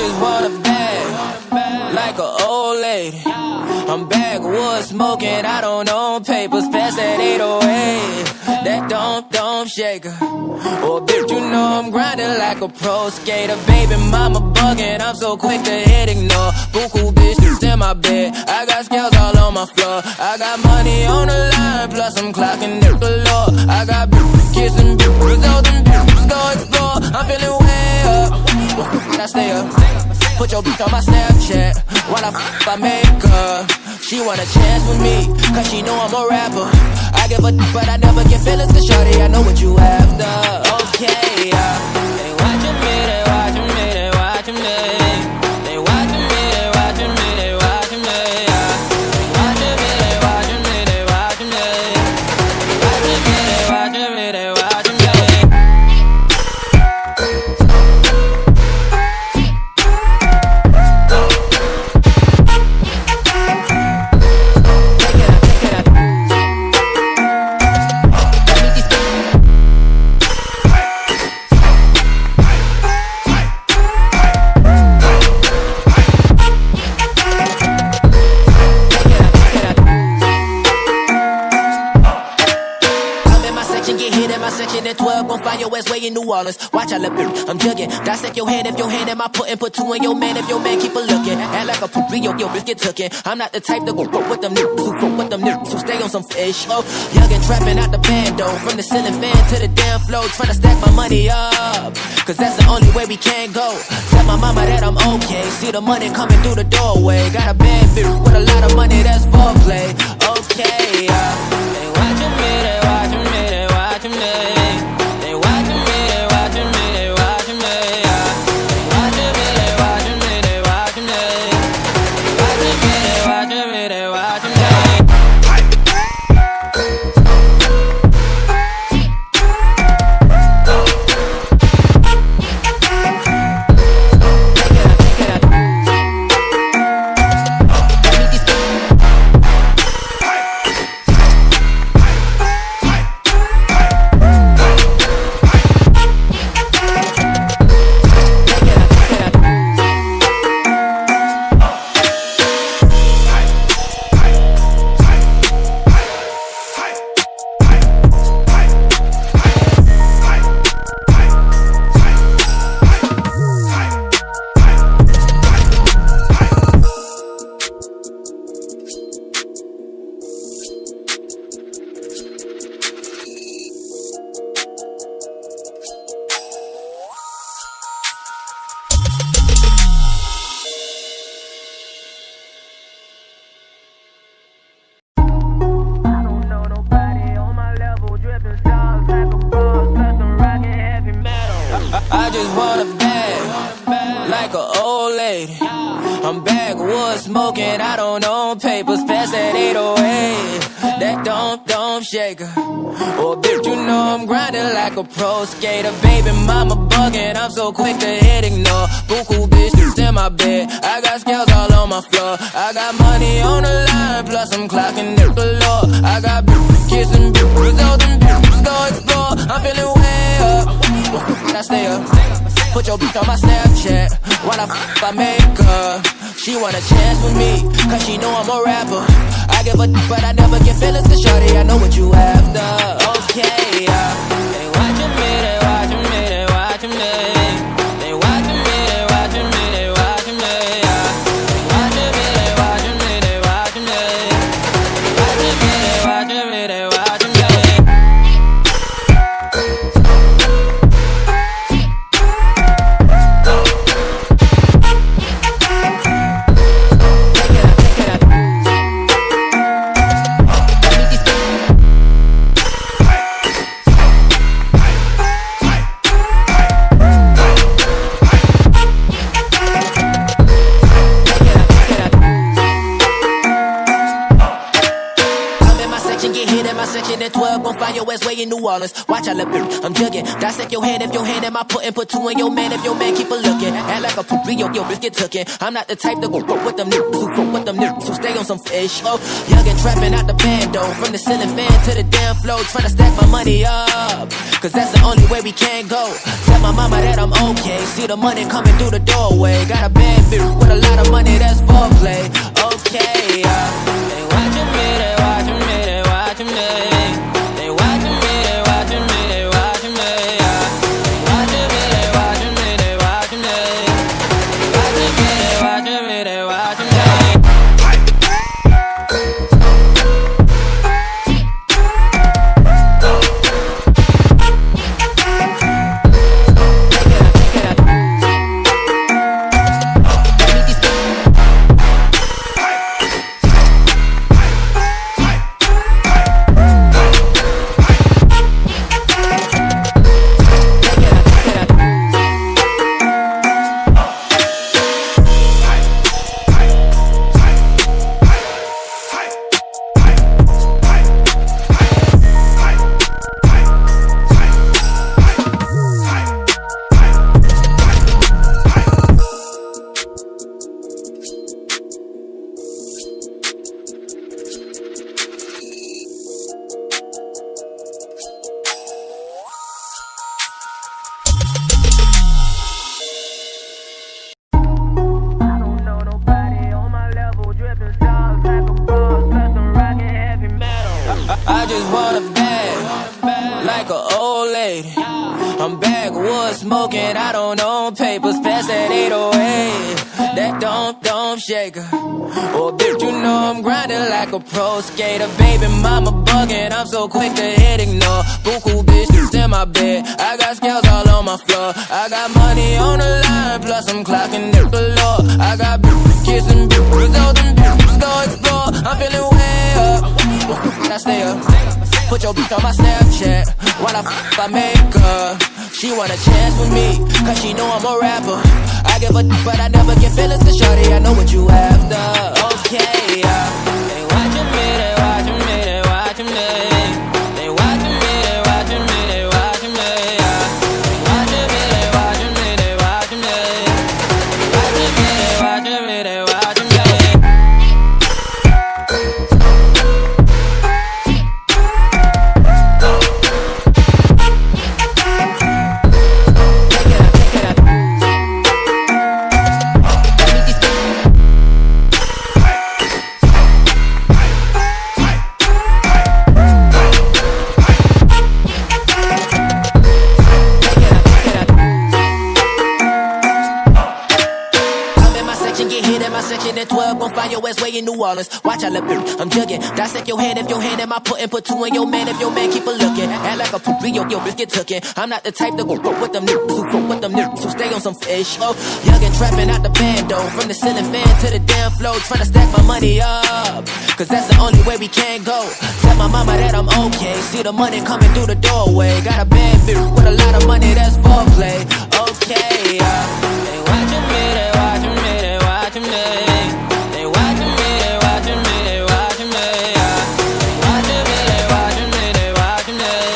just want a bag, like an old lady. I'm backwoods smoking, I don't own papers, pass that 808. That don't shaker. Oh, bitch, you know I'm grinding like a pro skater. Baby mama bugging, I'm so quick to hit ignore. Buku bitches in my bed, I got scales all on my floor. I got money on the line, plus I'm clocking it galore. I got bitches kissing bitches, all them bitches go explore. I'm feeling way up, I stay up. Put your bitch on my Snapchat while I make her. She want a chance with me, cause she know I'm a rapper. I give a but I never get feelings to shorty, I know what you after. Okay, they watching me, they watching me, they watching me. They watching me, they watching me, they watching me. They watching me, they watching me, they watching me. They watching me, they watching me, they watching me. At 12, gon' find your ass way in New Orleans. Watch I look, I'm jugging. Dissect your hand if your hand in my put two in your man if your man keep a looking. Act like a poopy, yo, bitch get tookin'. I'm not the type to go fuck with them niggas who fuck with them niggas who stay on some fish. Oh, youngin' trapping out the bando, from the ceiling fan to the damn floor, tryna stack my money up, cause that's the only way we can go. Tell my mama that I'm okay. See the money coming through the doorway. Got a bad bitch with a lot of money, that's foreplay. Okay, they watching me, they watching me, they watching me. I just want a bag, like an old lady. I'm backwoods smoking, I don't own papers, pass that 808. That don't shaker. Oh, bitch, you know I'm grinding like a pro skater. Baby mama bugging, I'm so quick to hit ignore. Buku bitches in my bed, I got scales all on my floor. I got money on the line, plus I'm clocking it galore. I got bitches kissing bitches, all them bitches go explore. I'm feeling way up, I stay up. Put your bitch on my Snapchat while I make her. She want a chance with me, cause she know I'm a rapper. I give a but I never get feelings to shorty, I know what you after. Okay, they watching me, they watching me, they watching me. They watching me, they watching me, they watching me. They watching me, they watching me, they watching me. They watching me, they watching me, they watching me. At 12, gon' find your ass way in New Orleans. Watch I look, I'm jugging. Dissect your hand if your hand in my put two in your man if your man keep a looking. Act like a poopy, yo, bitch get tookin'. I'm not the type to go fuck with them niggas who fuck with them niggas who stay on some fish. Oh, youngin' trapping out the bando, from the ceiling fan to the damn floor, tryna stack my money up, cause that's the only way we we can't go. Tell my mama that I'm okay. See the money coming through the doorway. Got a bad bitch with a lot of money, that's foreplay. Okay, they watching me, they watching me, they watching me. They watching me, they watching me, they watching me. They watching me, they watching me, they watching me. They watching me, they watching me, they watching me. I just want a bag, like an old lady. I'm backwoods smoking, I don't own papers, pass that 808. That don't shake her. Oh, bitch, you know I'm grinding like a pro skater. Baby mama bugging, I'm so quick to hit ignore. Buku bitches in my bed, I got scales all on my floor. I got money on the line, plus I'm clocking it galore. I got bitches kissing bitches, all them bitches go explore. I'm feeling way up, I stay up. Put your bitch on my Snapchat while I make her. She want a chance with me, cause she know I'm a rapper. I give a but I never get feelings to shorty, I know what you after. Okay, they watching me, they watching me, they watching me. They watching me, they watching me, they watching me. They watching me, they watching me, they watching me. They watching me, they watching me, they watching me. At 12, gon' find your ass way in New Orleans. Watch out, I'm jugging. Dissect your hand if your hand am I putting. Put two in your man if your man keep a looking. Act like a poopy, yo, bitch get tookin'. I'm not the type to go fuck with them niggas who fuck with them niggas who stay on some fish. Oh, young and trapping out the bando. From the ceiling fan to the damn floor. Tryna stack my money up, cause that's the only way we can go. Tell my mama that I'm okay. See the money coming through the doorway. Got a bad bitch with a lot of money, that's foreplay. Okay,